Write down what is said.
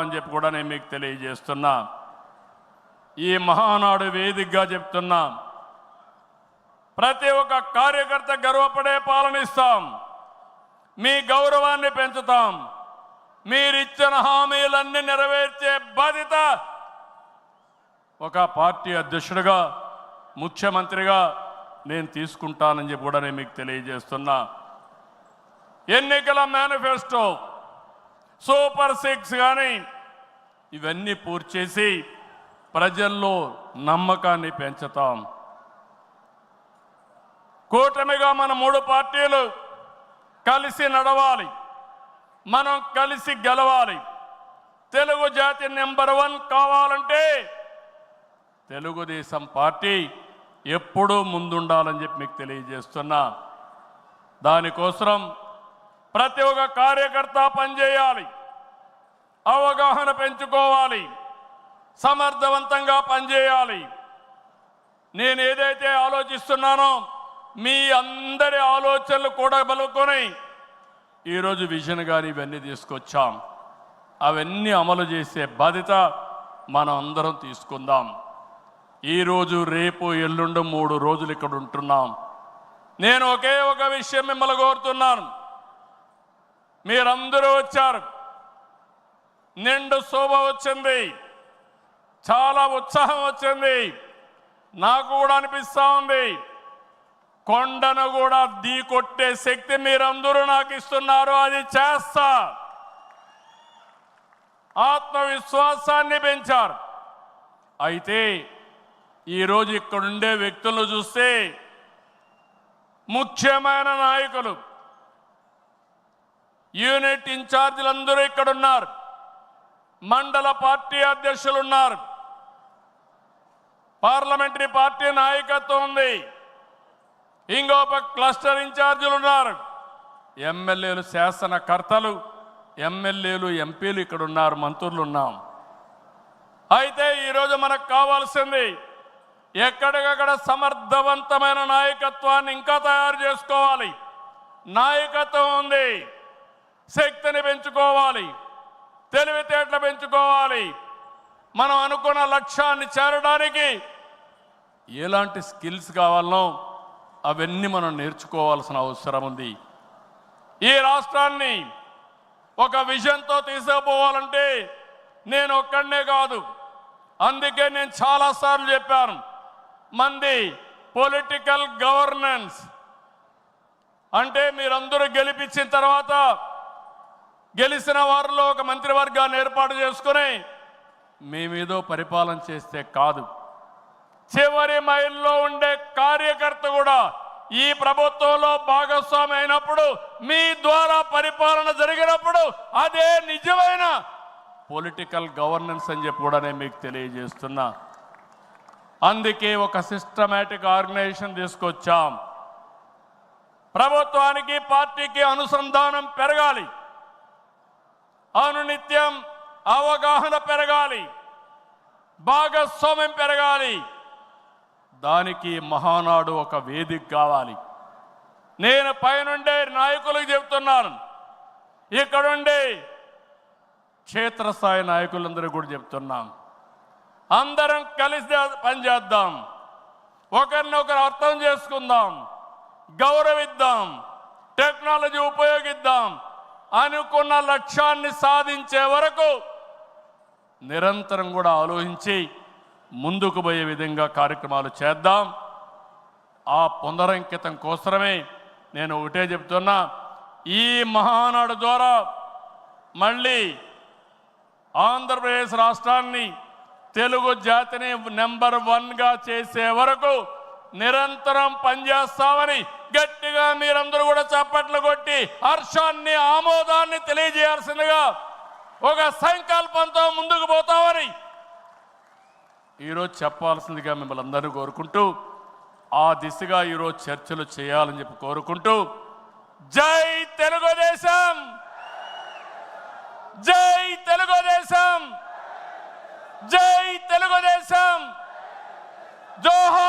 చేస్తామని చెప్పి కూడా నేను మీకు తెలియజేస్తున్నా. ఈ మహానాడు వేదికగా చెప్తున్నా, ప్రతి ఒక్క కార్యకర్త గర్వపడే పాలన ఇస్తాం, మీ గౌరవాన్ని పెంచుతాం, మీరిచ్చిన హామీలన్నీ నెరవేర్చే బాధ్యత ఒక పార్టీ అధ్యక్షుడిగా, ముఖ్యమంత్రిగా నేను తీసుకుంటానని చెప్పి కూడా నేను మీకు తెలియజేస్తున్నా. ఎన్నికల మేనిఫెస్టో, సూపర్ 6 కానీ ఇవన్నీ పూర్తి చేసి ప్రజల్లో నమ్మకాన్ని పెంచుతాం. కూటమిగా మన 3 పార్టీలు కలిసి నడవాలి, మనం కలిసి గెలవాలి. తెలుగు జాతి నెంబర్ 1 కావాలంటే తెలుగుదేశం పార్టీ ఎప్పుడూ ముందుండాలని చెప్పి మీకు తెలియజేస్తున్నా. దానికోసం ప్రతి ఒక్క కార్యకర్త పనిచేయాలి, అవగాహన పెంచుకోవాలి, సమర్థవంతంగా పనిచేయాలి. నేను ఏదైతే ఆలోచిస్తున్నానో మీ అందరి ఆలోచనలు కూడా బలుకొని ఈరోజు విజన్ గాని ఇవన్నీ తీసుకొచ్చాం. అవన్నీ అమలు చేసే బాధ్యత మనం అందరం తీసుకుందాం. ఈరోజు, రేపు, ఎల్లుండి 3 రోజులు ఇక్కడ ఉంటున్నాం. నేను ఒకే ఒక విషయం మిమ్మల్ని కోరుతున్నాను. మీరందరూ వచ్చారు, నిండు శోభ వచ్చింది, చాలా ఉత్సాహం వచ్చింది. నాకు కూడా అనిపిస్తూ ఉంది, కొండను కూడా ఢీకొట్టే శక్తి మీరందరూ నాకు ఇస్తున్నారు. అది చేస్తా. ఆత్మవిశ్వాసాన్ని పెంచారు. అయితే ఈరోజు ఇక్కడుండే వ్యక్తులను చూస్తే ముఖ్యమైన నాయకులు, యూనిట్ ఇన్ఛార్జీలందరూ ఇక్కడున్నారు, మండల పార్టీ అధ్యక్షులు ఉన్నారు, పార్లమెంటరీ పార్టీ నాయకత్వం ఉంది, ఇంకొక క్లస్టర్ ఇన్ఛార్జీలు ఉన్నారు, ఎమ్మెల్యేలు, శాసనకర్తలు, ఎమ్మెల్యేలు, ఎంపీలు ఇక్కడ ఉన్నారు, మంత్రులు ఉన్నాం. అయితే ఈరోజు మనకు కావాల్సింది ఎక్కడికక్కడ సమర్థవంతమైన నాయకత్వాన్ని ఇంకా తయారు చేసుకోవాలి. నాయకత్వం ఉంది, శక్తిని పెంచుకోవాలి, తెలివితేటలు పెంచుకోవాలి. మనం అనుకున్న లక్ష్యాన్ని చేరడానికి ఎలాంటి స్కిల్స్ కావాలనో అవన్నీ మనం నేర్చుకోవాల్సిన అవసరం ఉంది. ఈ రాష్ట్రాన్ని ఒక విజన్తో తీసుకుపోవాలంటే నేను ఒక్కడనే కాదు. అందుకే నేను చాలాసార్లు చెప్పాను, మంది పొలిటికల్ గవర్నెన్స్ అంటే మీరందరూ గెలిపించిన తర్వాత గెలిచిన వారిలో ఒక మంత్రివర్గాన్ని ఏర్పాటు చేసుకుని మేమేదో పరిపాలన చేస్తే కాదు, చివరి మైల్లో ఉండే కార్యకర్త కూడా ఈ ప్రభుత్వంలో భాగస్వామి అయినప్పుడు, మీ ద్వారా పరిపాలన జరిగినప్పుడు అదే నిజమైన పొలిటికల్ గవర్నెన్స్ అని చెప్పి కూడా నేను మీకు తెలియజేస్తున్నా. అందుకే ఒక సిస్టమేటిక్ ఆర్గనైజేషన్ తీసుకొచ్చాం. ప్రభుత్వానికి, పార్టీకి అనుసంధానం పెరగాలి, అనునిత్యం అవగాహన పెరగాలి, భాగస్వామ్యం పెరగాలి. దానికి మహానాడు ఒక వేదిక కావాలి. నేను పైనుండే నాయకులకు చెప్తున్నాను, ఇక్కడుండే క్షేత్రస్థాయి నాయకులందరూ కూడా చెప్తున్నాం, అందరం కలిసి పనిచేద్దాం, ఒకరినొకరు అర్థం చేసుకుందాం, గౌరవిద్దాం, టెక్నాలజీ ఉపయోగిద్దాం. అనుకున్న లక్ష్యాన్ని సాధించే వరకు నిరంతరం కూడా ఆలోచించి ముందుకు పోయే విధంగా కార్యక్రమాలు చేద్దాం. ఆ పునరంకితం కోసమే నేను ఒకటే చెప్తున్నా, ఈ మహానాడు ద్వారా మళ్ళీ ఆంధ్రప్రదేశ్ రాష్ట్రాన్ని, తెలుగు జాతిని నెంబర్ 1గా చేసే వరకు నిరంతరం పనిచేస్తామని గట్టిగా మీరందరూ కూడా చప్పట్లు కొట్టి హర్షాన్ని, ఆమోదాన్ని తెలియజేయాల్సిందిగా ఒక సంకల్పంతో ముందుకు పోతామని ఈరోజు చెప్పాల్సిందిగా మిమ్మల్ని అందరినీ కోరుకుంటూ, ఆ దిశగా ఈరోజు చర్చలు చేయాలని చెప్పి కోరుకుంటూ, జై తెలుగుదేశం, జై తెలుగుదేశం, జై తెలుగుదేశం, జోహార్.